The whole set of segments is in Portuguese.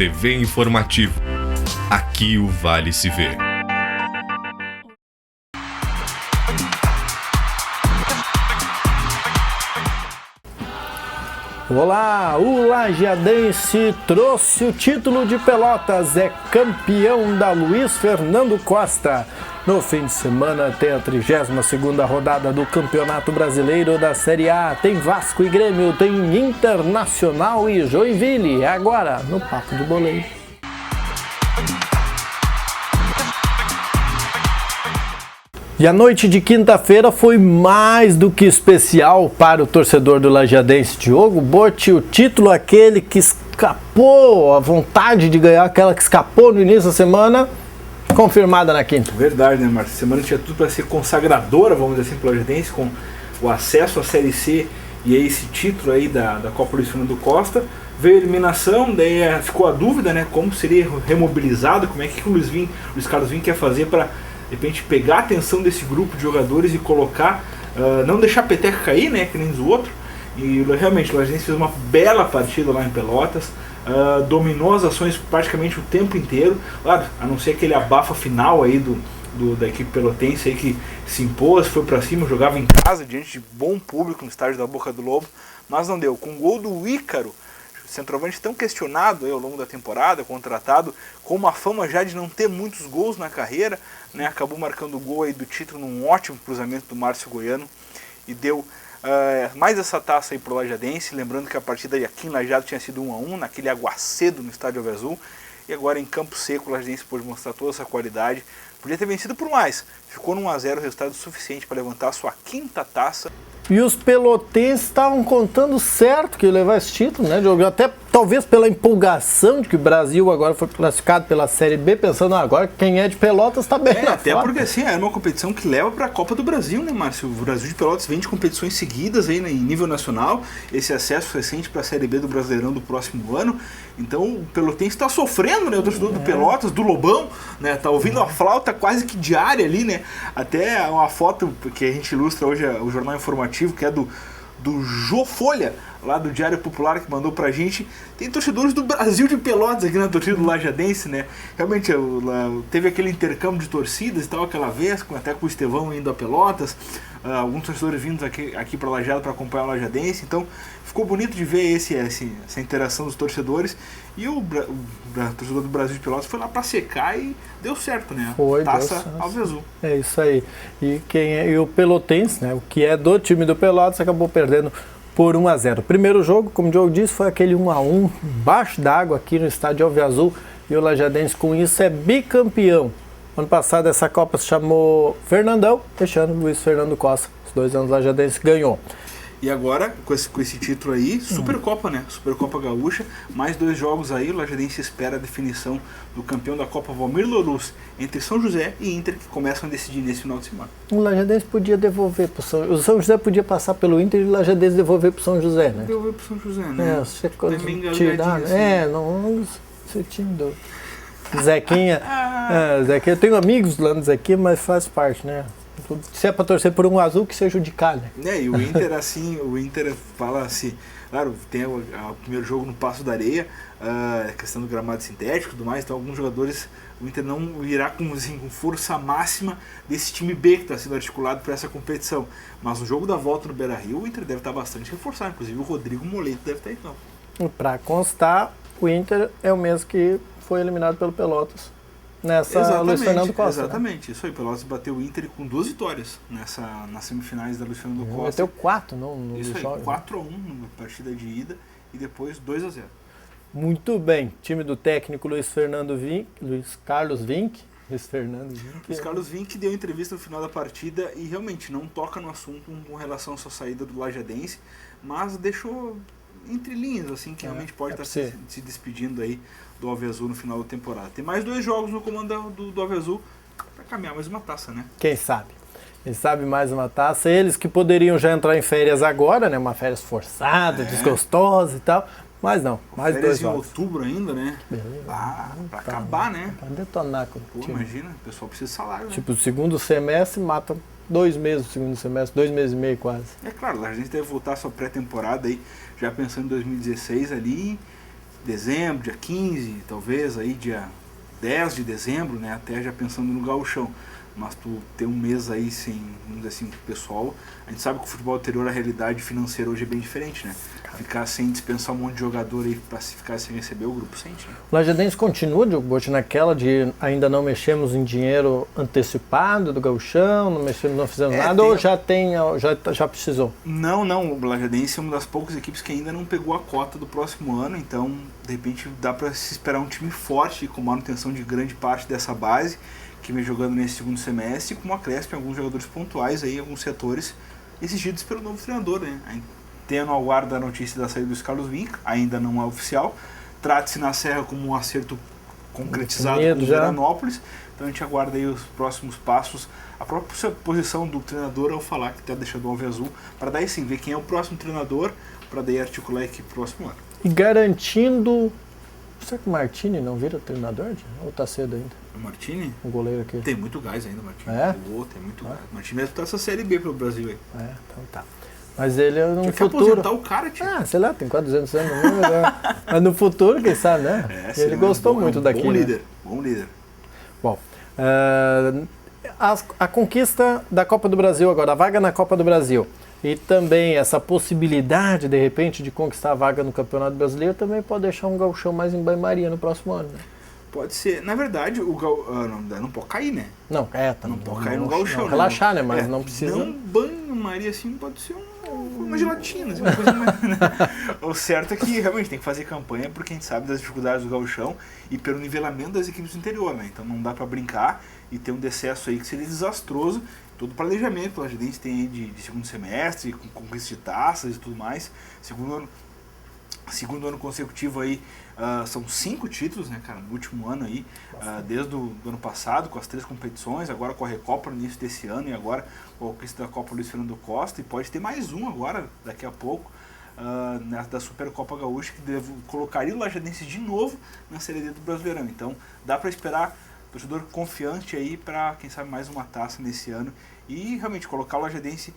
TV Informativo. Aqui o Vale se vê. Olá, o Lajeadense trouxe o título de Pelotas, é campeão da Luiz Fernando Costa. No fim de semana tem a 32ª rodada do Campeonato Brasileiro da Série A. Tem Vasco e Grêmio, tem Internacional e Joinville. É agora no Papo de Boleiro. E a noite de quinta-feira foi mais do que especial para o torcedor do Lajeadense. Diogo Botti, o título aquele que escapou, a vontade de ganhar, aquela que escapou no início da semana, confirmada na quinta. Verdade, né, Márcio? Semana tinha tudo para ser consagradora, vamos dizer assim, para o Lajeadense, com o acesso à Série C e aí esse título aí da Copa Luiz Fernando Costa. Veio a eliminação, daí ficou a dúvida, né, como seria remobilizado, como é que o Luiz Carlos Vinck quer fazer para de repente pegar a atenção desse grupo de jogadores e colocar, não deixar a peteca cair, né, que nem os outros. E realmente o Lajeadense fez uma bela partida lá em Pelotas, dominou as ações praticamente o tempo inteiro, claro, a não ser aquele abafa final aí da equipe pelotense aí que se impôs, foi pra cima, jogava em casa diante de bom público no estádio da Boca do Lobo, mas não deu. Com o gol do Ícaro, centroavante tão questionado aí ao longo da temporada, contratado, com uma fama já de não ter muitos gols na carreira, né, acabou marcando o gol aí do título num ótimo cruzamento do Márcio Goiano e deu mais essa taça aí pro Lajeadense, lembrando que a partida aqui em Lajeado tinha sido 1-1, naquele aguacedo no estádio Alves Azul, e agora em Campo Seco o Lajeadense pôde mostrar toda essa qualidade, podia ter vencido por mais, ficou no 1-0, resultado suficiente para levantar a sua quinta taça. E os pelotenses estavam contando certo que ia levar esse título, né, Diogo? Até talvez pela empolgação de que o Brasil agora foi classificado pela Série B, pensando agora quem é de Pelotas está bem na até foto. Porque assim, é uma competição que leva para a Copa do Brasil, né, Márcio? O Brasil de Pelotas vem de competições seguidas aí, né, em nível nacional, esse acesso recente para a Série B do Brasileirão do próximo ano. Então o pelotense está sofrendo, né, o torcedor do Pelotas, do Lobão, né, tá ouvindo a flauta quase que diária ali, né, até uma foto que a gente ilustra hoje, o Jornal Informativo, que é do Jô Folha, lá do Diário Popular, que mandou pra gente. Tem torcedores do Brasil de Pelotas aqui na torcida do Lajeadense, né? Realmente teve aquele intercâmbio de torcidas e tal aquela vez, até com o Estevão indo a Pelotas, alguns torcedores vindos aqui para Lajeado para acompanhar o Lajeadense, então ficou bonito de ver essa interação dos torcedores. E o torcedor do Brasil de Pelotas foi lá para secar e deu certo, né? Foi, taça Alves Azul. É isso aí. E o Pelotense, né, o que é do time do Pelotas, acabou perdendo por 1-0. O primeiro jogo, como o Diogo disse, foi aquele 1-1, embaixo d'água aqui no estádio Alves Azul, e o Lajeadense com isso é bicampeão. Ano passado essa Copa se chamou Fernandão, fechando Luiz Fernando Costa. Os 2 anos o Lajeadense ganhou. E agora, com esse título aí, Supercopa, né? Supercopa Gaúcha, mais 2 jogos aí, o Lajeadense espera a definição do campeão da Copa Valmir Loruz entre São José e Inter, que começam a decidir nesse final de semana. O Lajeadense podia devolver para o São José podia passar pelo Inter e o Lajeadense devolver para o São José, né? Devolver para o São José, né? Você tirar, assim. Não, você tinha do Zequinha. Zequinha, eu tenho amigos lá no Zequinha, mas faz parte, né? Se é para torcer por um azul, que seja o de cá, né? E o Inter, assim, o Inter fala assim, claro, tem o primeiro jogo no Passo da Areia, a questão do gramado sintético e tudo mais, então alguns jogadores, o Inter não irá com força máxima desse time B que está sendo articulado para essa competição, mas no jogo da volta no Beira-Rio, o Inter deve estar bastante reforçado, inclusive o Rodrigo Moleto deve estar aí, então. Para constar, o Inter é o mesmo que foi eliminado pelo Pelotas nessa Luiz Fernando Costa. Exatamente, né? Isso aí, o Pelotas bateu o Inter com 2 vitórias nas semifinais da Luiz Fernando Costa. Bateu 4, não? No Isso aí, jogo, 4-1 na partida de ida e depois 2-0. Muito bem, time do técnico Luiz Carlos Vinck deu entrevista no final da partida e realmente não toca no assunto com relação à sua saída do Lajeadense, mas deixou entre linhas, assim, que realmente pode estar se despedindo aí do Alves Azul no final da temporada. Tem mais 2 jogos no comando do Alves Azul para caminhar mais uma taça, né? Quem sabe? Quem sabe mais uma taça. Eles que poderiam já entrar em férias agora, né? Uma férias forçada, desgostosa e tal. Mas não, mais 2 jogos. Em outubro ainda, né? Pra acabar, né? Pra detonar com o time. Imagina, o pessoal precisa de salário, né? Tipo, o segundo semestre mata 2 meses, o segundo semestre, 2 meses e meio quase. É claro, a gente deve voltar a sua pré-temporada aí, já pensando em 2016 ali, dezembro, dia 15, talvez aí dia 10 de dezembro, né? Até já pensando no gauchão. Mas tu ter um mês aí sem, vamos dizer assim, pessoal, a gente sabe que o futebol anterior, a realidade financeira hoje é bem diferente, né? Ficar sem dispensar um monte de jogador aí pra se ficar sem receber, o grupo sente, né? O Lajadense continua, Diogo Botti, naquela de ainda não mexemos em dinheiro antecipado do gauchão, não fizemos nada, ou já precisou? Não, o Lajadense é uma das poucas equipes que ainda não pegou a cota do próximo ano, então de repente dá para se esperar um time forte, com manutenção de grande parte dessa base, que vem jogando nesse segundo semestre, com uma acréscimo em alguns jogadores pontuais aí, alguns setores exigidos pelo novo treinador, né? Tendo ao guarda a notícia da saída do Carlos Vinck, ainda não é oficial, trata-se na Serra como um acerto concretizado com o Veranópolis, então a gente aguarda aí os próximos passos, a própria posição do treinador ao falar que está deixando o Alve Azul, para daí sim ver quem é o próximo treinador, para daí articular a equipe próximo ano. E garantindo... Será que o Martini não vira treinador? Ou está cedo ainda? O Martini? O goleiro aqui. Tem muito gás ainda, o Martini. É? Tem muito gás. O Martini vai disputar essa Série B pelo Brasil aí. Então tá. Mas ele é no já futuro... quer aposentar o cara, tio. Sei lá, tem quase 200 anos. Mas no futuro, quem sabe, né? Ele gostou muito daqui. Bom líder. Bom, a conquista da Copa do Brasil agora, a vaga na Copa do Brasil, e também essa possibilidade, de repente, de conquistar a vaga no Campeonato Brasileiro, também pode deixar um gauchão mais em banho-maria no próximo ano, né? Pode ser. Na verdade, o não pode cair, né? Não, não pode cair no gauchão. Relaxar, né? Mas não precisa... Não banho-maria, assim, pode ser uma gelatina, assim, uma coisa mais... Né? O certo é que, realmente, tem que fazer campanha, porque a gente sabe das dificuldades do gauchão e pelo nivelamento das equipes do interior, né? Então não dá pra brincar e ter um decesso aí que seria desastroso. Todo o planejamento que o Lajadense tem aí de segundo semestre, com conquista de taças e tudo mais. Segundo ano consecutivo aí, são 5 títulos, né, cara, no último ano aí, desde o ano passado, com as 3 competições, agora com a Recopa no início desse ano e agora com a conquista da Copa Luiz Fernando Costa, e pode ter mais um agora, daqui a pouco, da Supercopa Gaúcha, que colocaria o Lajadense de novo na Série D do Brasileirão. Então, dá para esperar torcedor confiante aí para, quem sabe, mais uma taça nesse ano e realmente colocar o Lajadense,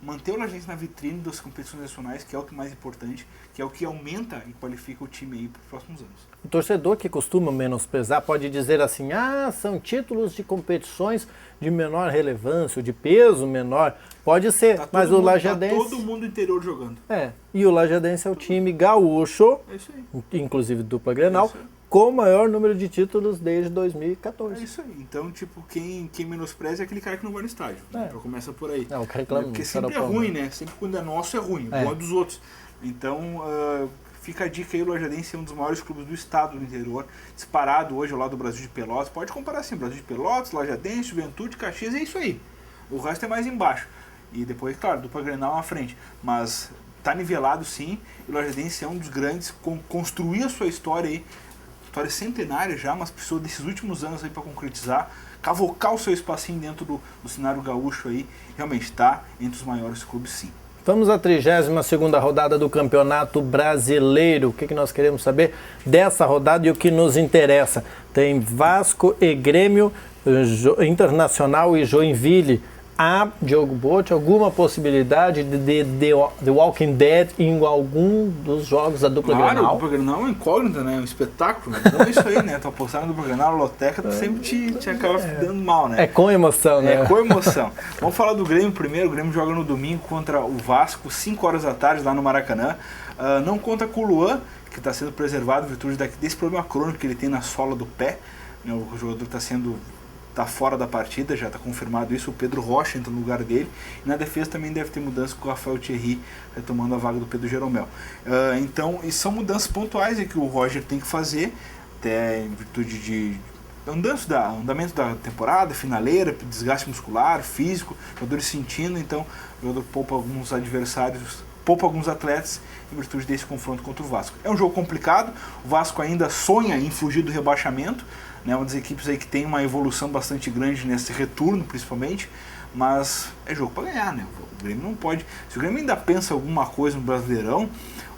manter o Lajadense na vitrine das competições nacionais, que é o que é mais importante, que é o que aumenta e qualifica o time aí para os próximos anos. O torcedor que costuma menosprezar pode dizer assim, são títulos de competições de menor relevância, de peso menor, pode ser, mas o Lajadense... Tá todo mundo interior jogando. E o Lajadense é o time gaúcho, inclusive dupla Grenal, com o maior número de títulos desde 2014. É isso aí. Então, tipo, quem menospreza é aquele cara que não vai no estádio. Né? Então começa por aí. O que reclama, porque sempre é ruim, né? Sempre quando é nosso é ruim. Bom é dos outros. Então, fica a dica aí, o Lajadense é um dos maiores clubes do estado do interior, disparado hoje ao lado do Brasil de Pelotas. Pode comparar assim, Brasil de Pelotas, Lajadense, Juventude, Caxias, é isso aí. O resto é mais embaixo. E depois, claro, dupla Grenal na frente. Mas tá nivelado sim, e o Lajadense é um dos grandes, construir a sua história aí, história centenária já, mas precisou desses últimos anos aí para concretizar, cavocar o seu espacinho dentro do cenário gaúcho aí, realmente está entre os maiores clubes sim. Vamos à 32ª rodada do Campeonato Brasileiro. O que nós queremos saber dessa rodada e o que nos interessa? Tem Vasco e Grêmio, Internacional e Joinville. Há, Diogo Botti, alguma possibilidade de The Walking Dead em algum dos jogos da dupla Grenal? Claro, a dupla Grenal é uma incógnita, né? Um espetáculo. Então é isso aí, né? Tu apostar na dupla Grenal, a loteca, tu sempre te acaba dando mal, né? É com emoção, né? É com emoção. Vamos falar do Grêmio primeiro. O Grêmio joga no domingo contra o Vasco, 5 horas da tarde, lá no Maracanã. Não conta com o Luan, que está sendo preservado em virtude desse problema crônico que ele tem na sola do pé. O jogador está fora da partida, já está confirmado isso. O Pedro Rocha entra no lugar dele. E na defesa também deve ter mudança com o Rafael Thierry retomando a vaga do Pedro Jeromel. Então, e são mudanças pontuais que o Roger tem que fazer, até em virtude de andamento da temporada, finaleira, desgaste muscular, físico, jogadores sentindo. Então, o jogador poupa alguns adversários, poupa alguns atletas em virtude desse confronto contra o Vasco. É um jogo complicado, o Vasco ainda sonha em fugir do rebaixamento, né, uma das equipes aí que tem uma evolução bastante grande nesse retorno, principalmente, mas é jogo para ganhar, né? O Grêmio não pode... Se o Grêmio ainda pensa alguma coisa no Brasileirão,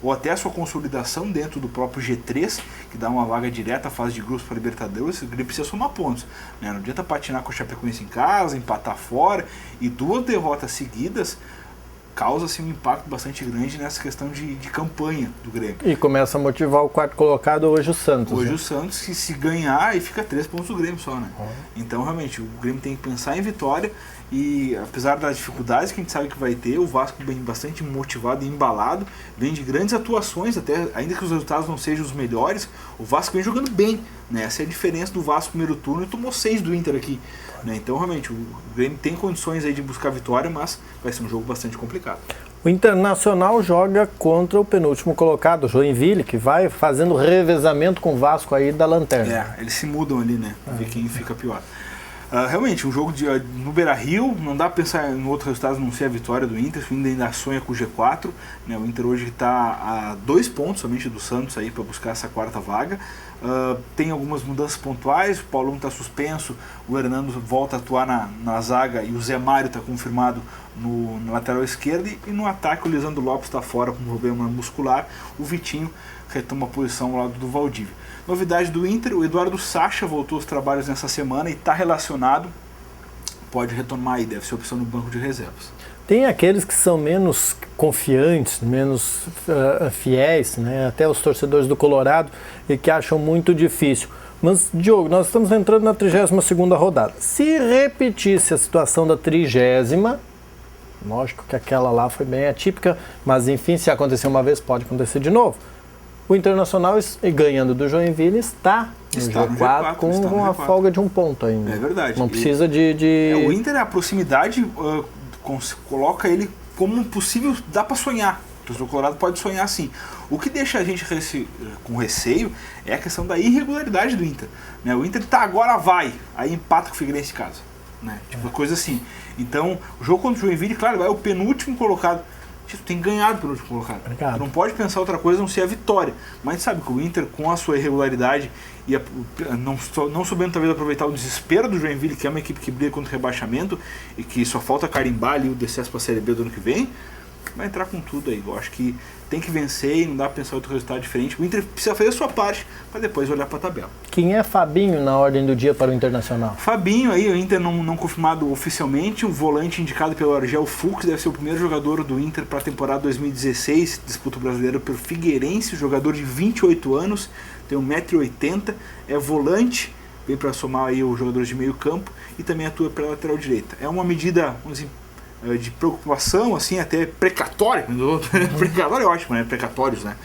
ou até a sua consolidação dentro do próprio G3, que dá uma vaga direta à fase de grupos para a Libertadores, o Grêmio precisa somar pontos, né? Não adianta patinar com o Chapecoense em casa, empatar fora, e 2 derrotas seguidas causa-se um impacto bastante grande nessa questão de campanha do Grêmio. E começa a motivar o quarto colocado hoje o Santos. Hoje né? o Santos, que se ganhar, e fica 3 pontos do Grêmio só, né? Então, realmente, o Grêmio tem que pensar em vitória e, apesar das dificuldades que a gente sabe que vai ter, o Vasco vem bastante motivado e embalado, vem de grandes atuações, até ainda que os resultados não sejam os melhores, o Vasco vem jogando bem, né? Essa é a diferença do Vasco no primeiro turno e tomou 6 do Inter aqui, né? Então, realmente, o Grêmio tem condições aí de buscar vitória, mas vai ser um jogo bastante complicado. O Internacional joga contra o penúltimo colocado, o Joinville, que vai fazendo revezamento com o Vasco aí da lanterna. Eles se mudam ali, né? Ver quem fica pior. Realmente, um jogo no Beira-Rio, não dá para pensar em outro resultado não ser a vitória do Inter, o Inter ainda sonha com o G4, né? O Inter hoje está a 2 pontos somente do Santos aí para buscar essa 4ª vaga. Tem algumas mudanças pontuais, o Paulão está suspenso, o Hernando volta a atuar na zaga e o Zé Mário está confirmado na lateral esquerda, e no ataque o Lisandro Lopes está fora com problema muscular, o Vitinho retoma a posição ao lado do Valdívia. Novidade do Inter, o Eduardo Sacha voltou aos trabalhos nessa semana e está relacionado, pode retomar aí, deve ser opção no banco de reservas. Tem aqueles que são menos confiantes, menos fiéis, né? Até os torcedores do Colorado, e que acham muito difícil. Mas, Diogo, nós estamos entrando na 32ª rodada. Se repetisse a situação da 30ª, lógico que aquela lá foi bem atípica, mas enfim, se acontecer uma vez, pode acontecer de novo. O Internacional, ganhando do Joinville, está no G4 com uma folga de 1 ponto ainda. É verdade. Não precisa de... O Inter, a proximidade, coloca ele como um possível... Dá para sonhar. O Colorado pode sonhar sim. O que deixa a gente com receio é a questão da irregularidade do Inter. Né? O Inter agora vai, aí empata com o Figueirense em casa. Né? Tipo, coisa assim. Então, o jogo contra o Joinville, claro, é o penúltimo colocado. Tu tem ganhado pelo último colocado. Tu não pode pensar outra coisa a não ser a vitória. Mas a gente sabe que o Inter, com a sua irregularidade e não sabendo talvez aproveitar o desespero do Joinville, que é uma equipe que briga contra o rebaixamento e que só falta carimbar ali o descenso para a Série B do ano que vem, vai entrar com tudo aí. Eu acho que tem que vencer e não dá para pensar outro resultado diferente. O Inter precisa fazer a sua parte para depois olhar para a tabela. Quem é Fabinho na ordem do dia para o Internacional? Fabinho aí, o Inter não confirmado oficialmente, o volante indicado pelo Argel Fux, deve ser o primeiro jogador do Inter para a temporada 2016, disputa brasileira pelo Figueirense, jogador de 28 anos, tem 1,80 m, é volante, vem para somar aí os jogadores de meio campo e também atua pela lateral direita. É uma medida, vamos dizer, de preocupação, assim, até precatória. Precatório é ótimo, né? Precatórios, né?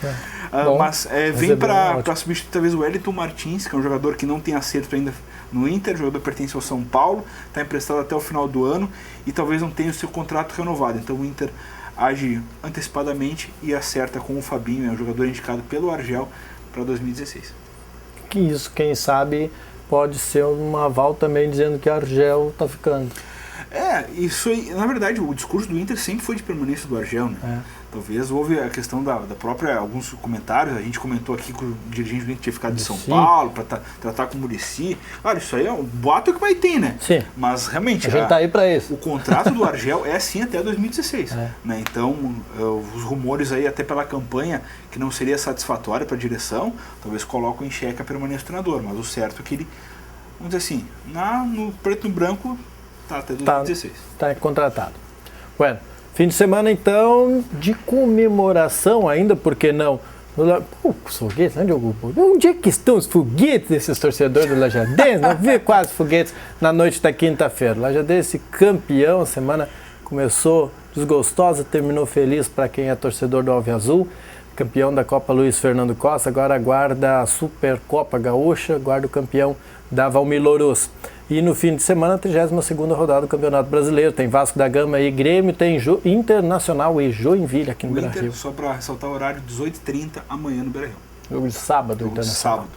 Mas vem para substituir talvez o Wellington Martins, que é um jogador que não tem acerto ainda no Inter, o jogador pertence ao São Paulo, está emprestado até o final do ano e talvez não tenha o seu contrato renovado. Então o Inter age antecipadamente e acerta com o Fabinho, é um jogador indicado pelo Argel para 2016. Que isso, quem sabe, pode ser um aval também dizendo que o Argel está ficando. Isso aí, na verdade, o discurso do Inter sempre foi de permanência do Argel, né? Talvez houve a questão da própria, alguns comentários, a gente comentou aqui que o dirigente do Inter tinha ficado de São Paulo para tratar com o Muricy. Claro, isso aí é um boato que vai ter, né? Sim. Mas realmente, a gente tá aí para isso. O contrato do Argel é sim até 2016. Né? Então, os rumores aí, até pela campanha, que não seria satisfatória para a direção, talvez colocam em xeque a permanência do treinador. Mas o certo é que ele, vamos dizer assim, no preto e no branco, tá até 2016. Tá contratado. Bueno, fim de semana então de comemoração ainda, por que não? Os foguetes, né, Diogo? Onde é que estão os foguetes desses torcedores do Lajadense? Não vê quase foguetes na noite da quinta-feira. Lajadense campeão, a semana começou desgostosa, terminou feliz para quem é torcedor do Alviazul. Campeão da Copa Luiz Fernando Costa, agora aguarda a Supercopa Gaúcha, aguarda o campeão da Valmir Louros. E no fim de semana, a 32ª rodada do Campeonato Brasileiro. Tem Vasco da Gama e Grêmio, tem Internacional e Joinville aqui no Beira-Rio. Só para ressaltar o horário, 18h30 amanhã no Beira-Rio. Jogo de sábado, Internacional. Sábado.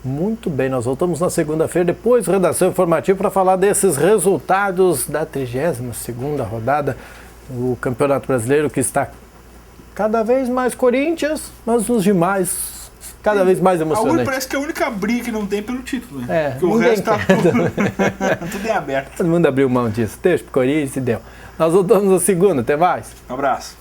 Muito bem, nós voltamos na segunda-feira, depois redação informativa para falar desses resultados da 32ª rodada do Campeonato Brasileiro, que está cada vez mais Corinthians, mas os demais cada vez mais emocionante. Parece que é a única briga que não tem pelo título, né? Porque o resto tá tudo em aberto. Todo mundo abriu mão disso. Deixa pro Corinthians e deu. Nós voltamos na segunda. Até mais. Um abraço.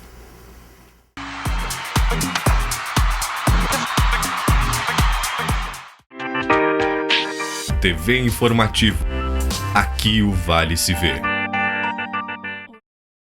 TV Informativo. Aqui o Vale se vê.